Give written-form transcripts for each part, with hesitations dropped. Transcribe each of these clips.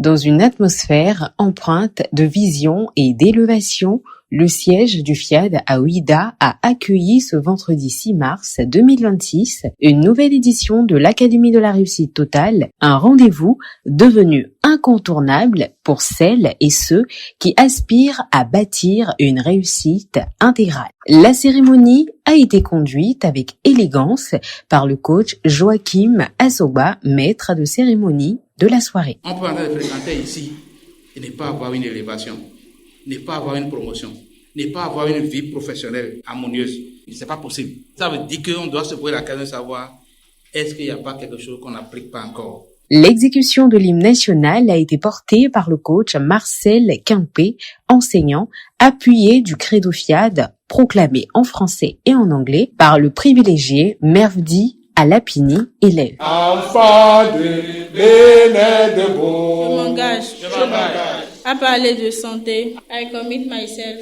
Dans une atmosphère empreinte de vision et d'élévation, le siège du FIAD à Ouidah a accueilli ce vendredi 6 mars 2026 une nouvelle édition de l'Académie de la réussite totale, un rendez-vous devenu incontournable pour celles et ceux qui aspirent à bâtir une réussite intégrale. La cérémonie a été conduite avec élégance par le coach Joachim Assoba, maître de cérémonie de la soirée. On peut entrer fréquenter ici et ne pas avoir une élévation, ne pas avoir une promotion, ne pas avoir une vie professionnelle harmonieuse. C'est pas possible. Ça veut dire qu'on doit se poser la question de savoir est-ce qu'il n'y a pas quelque chose qu'on n'applique pas encore. L'exécution de l'hymne national a été portée par le coach Marcel Quimper, enseignant, appuyé du credo FIAD, proclamé en français et en anglais par le privilégié Mervdi Alapini, élève. Enfant de Bénédebo. Je m'engage à parler de santé. I commit myself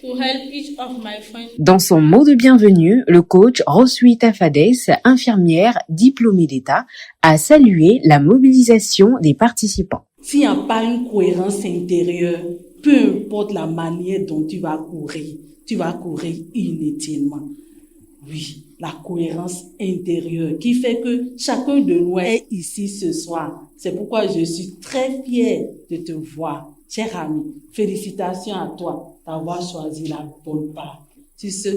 to help each of my friends. Dans son mot de bienvenue, le coach Roswitha Fades, infirmière diplômée d'État, a salué la mobilisation des participants. S'il n'y a pas une cohérence intérieure, peu importe la manière dont tu vas courir inutilement. Oui, la cohérence intérieure qui fait que chacun de nous est ici ce soir. C'est pourquoi je suis très fière de te voir. Cher ami, félicitations à toi d'avoir choisi la bonne part. Sur ce,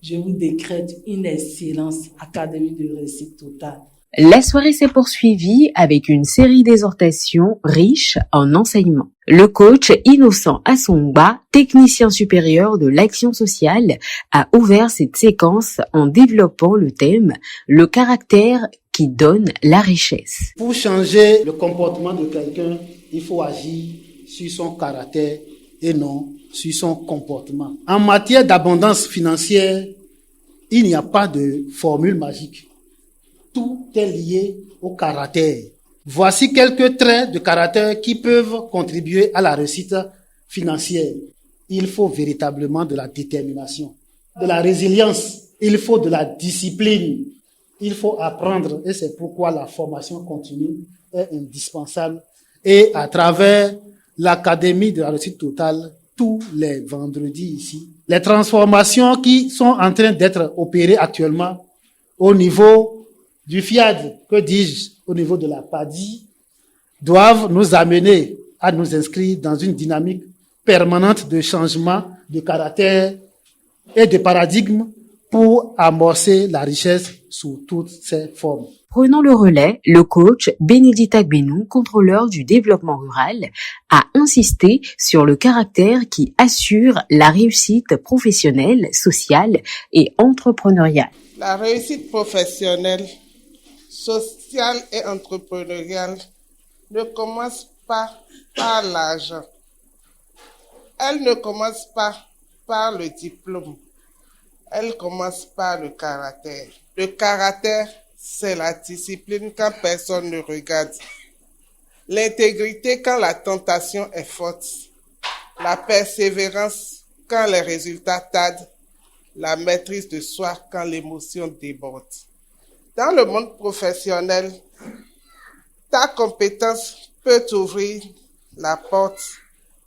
je vous décrète une excellence Académie de réussite totale. La soirée s'est poursuivie avec une série d'exhortations riches en enseignements. Le coach Innocent Assongba, technicien supérieur de l'action sociale, a ouvert cette séquence en développant le thème « Le caractère qui donne la richesse ». Pour changer le comportement de quelqu'un, il faut agir sur son caractère et non sur son comportement. En matière d'abondance financière, il n'y a pas de formule magique. Tout est lié au caractère. Voici quelques traits de caractère qui peuvent contribuer à la réussite financière. Il faut véritablement de la détermination, de la résilience, il faut de la discipline, il faut apprendre et c'est pourquoi la formation continue est indispensable. Et à travers l'Académie de la réussite totale, tous les vendredis ici, les transformations qui sont en train d'être opérées actuellement au niveau du FIAD, que dis-je, au niveau de la PADI, doivent nous amener à nous inscrire dans une dynamique permanente de changement de caractère et de paradigme pour amorcer la richesse sous toutes ses formes. Prenant le relais, le coach Bénédicte Agbenou, contrôleur du développement rural, a insisté sur le caractère qui assure la réussite professionnelle, sociale et entrepreneuriale. La réussite professionnelle, sociale et entrepreneuriale ne commence pas par l'argent. Elle ne commence pas par le diplôme. Elle commence par le caractère. Le caractère, c'est la discipline quand personne ne regarde. L'intégrité quand la tentation est forte. La persévérance quand les résultats tardent. La maîtrise de soi quand l'émotion déborde. Dans le monde professionnel, ta compétence peut t'ouvrir la porte,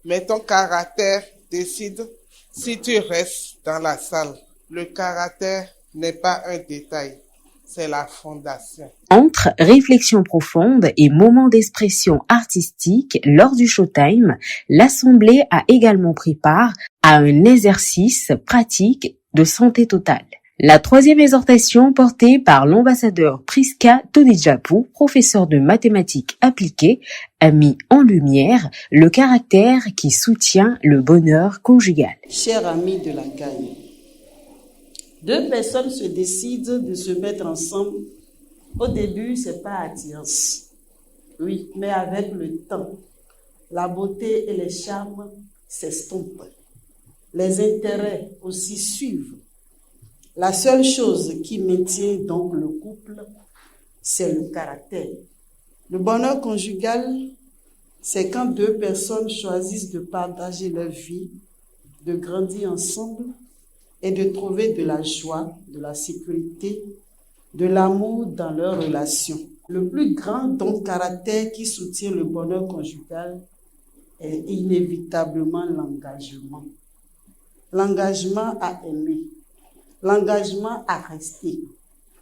mais ton caractère décide si tu restes dans la salle. Le caractère n'est pas un détail, c'est la fondation. Entre réflexion profonde et moments d'expression artistique lors du showtime, l'Assemblée a également pris part à un exercice pratique de santé totale. La troisième exhortation portée par l'ambassadeur Priska Tonijapu, professeur de mathématiques appliquées, a mis en lumière le caractère qui soutient le bonheur conjugal. Chers amis de la Gagne, deux personnes se décident de se mettre ensemble. Au début, c'est pas attirance. Oui, mais avec le temps, la beauté et les charmes s'estompent. Les intérêts aussi suivent. La seule chose qui maintient donc le couple, c'est le caractère. Le bonheur conjugal, c'est quand deux personnes choisissent de partager leur vie, de grandir ensemble et de trouver de la joie, de la sécurité, de l'amour dans leur relation. Le plus grand don de caractère qui soutient le bonheur conjugal est inévitablement l'engagement. L'engagement à aimer, l'engagement à rester,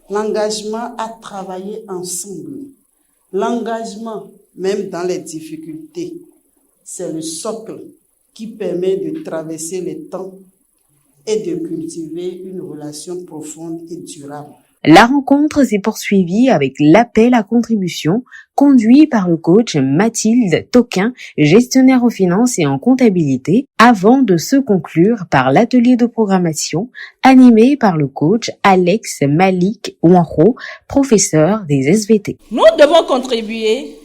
l'engagement à travailler ensemble, l'engagement même dans les difficultés. C'est le socle qui permet de traverser les temps et de cultiver une relation profonde et durable. La rencontre s'est poursuivie avec l'appel à contribution conduit par le coach Mathilde Toquin, gestionnaire en finance et en comptabilité, avant de se conclure par l'atelier de programmation animé par le coach Alex Malik Wanro, professeur des SVT. Nous devons contribuer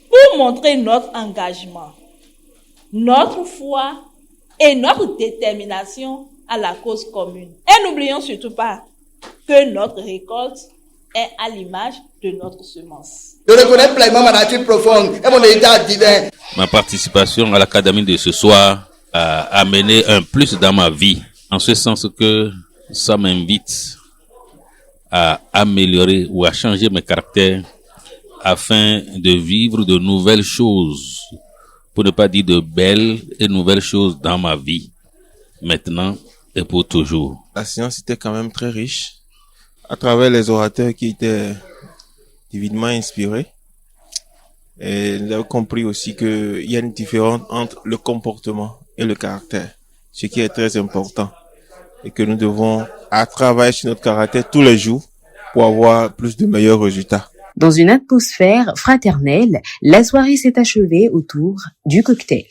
pour montrer notre engagement, notre foi et notre détermination à la cause commune. Et n'oublions surtout pas que notre récolte est à l'image de notre semence. Je reconnais pleinement ma nature profonde et mon état divin. Ma participation à l'académie de ce soir a amené un plus dans ma vie, en ce sens que ça m'invite à améliorer ou à changer mes caractères afin de vivre de nouvelles choses, pour ne pas dire de belles et nouvelles choses dans ma vie, maintenant et pour toujours. La séance était quand même très riche, à travers les orateurs qui étaient divinement inspirés. Et nous avons compris aussi qu'il y a une différence entre le comportement et le caractère, ce qui est très important. Et que nous devons travailler sur notre caractère tous les jours pour avoir plus de meilleurs résultats. Dans une atmosphère fraternelle, la soirée s'est achevée autour du cocktail.